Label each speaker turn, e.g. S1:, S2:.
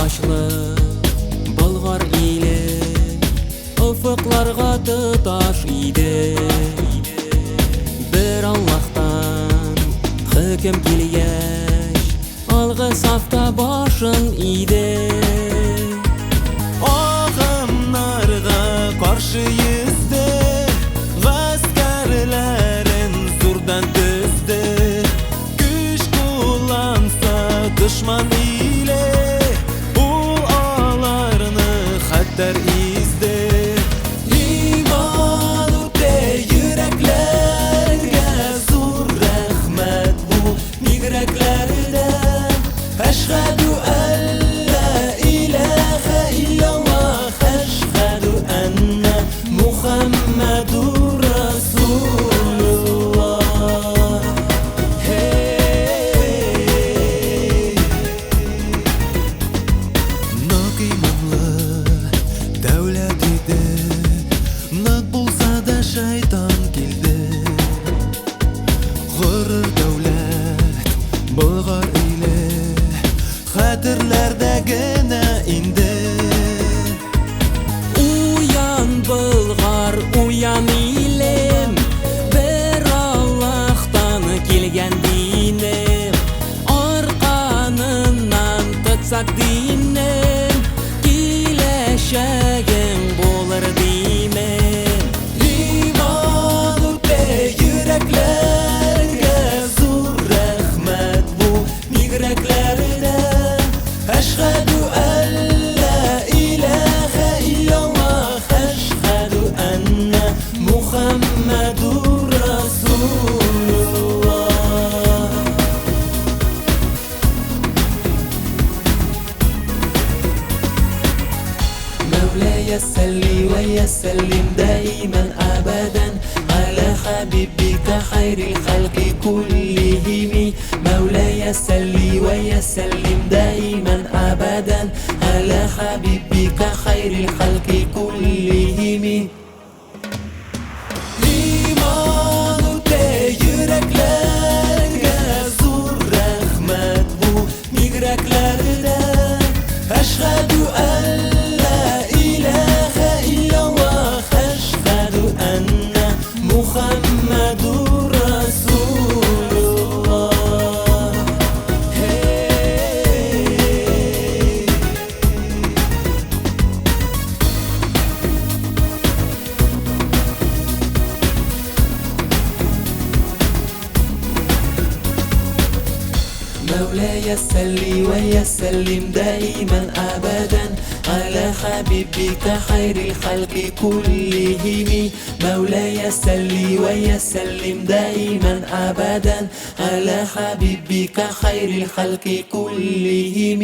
S1: Ачлык болгар иле уфыкларга тоташ иде. Бер Аллаһтан хөкем килгәч, алгы сафта башын иде.
S2: Агымнарга каршы йөзде, гаскәрләрен зурдан төзде. Көч кулланса дошман иле, ул аларны хәтәр изде. Иман үтә йөрәкләргә зур рәхмәт бу мигрәкләрдән. Әшһәдү әллә илаһа иллаллаһ, әшһәдү әннә Мухаммадур Расулуллаһ. Нык иманлы дәүләт иде, нык булса да шайтан килде. Гырыр дәүләт болгар иле, хәтерләрдә генә инде.
S1: Уян болгар, уян илем, бер Аллаһтан килгән динем. Арканыннан тотсак динем, киләчәгең булыр димен.
S2: Иман үтә йөрәкләргә зур рәхмәт бу мигрәкләрдән. Әшһәдү әллә илаһа иллаллаһ, әшһәдү әннә Мухаммадур Расулуллаһ. مولاي صل وسلم دائما أبدا على حبيبك خير الخلق كلهم. مولاي صل وسلم دائما أبدا على حبيبك خير الخلق كلهم. İman үтә йөрәкләргә зур рәхмәт бу мигрәкләрдән. Әшһәдү әллә илаһа иллаллаһ, әшһәдү әннә Мухаммадур Расулуллаһ. مولاي صل وسلم دائما أبدا على حبيبك خير الخلق كلهم. مولاي صل وسلم دائما أبدا على حبيبك خير الخلق كلهم.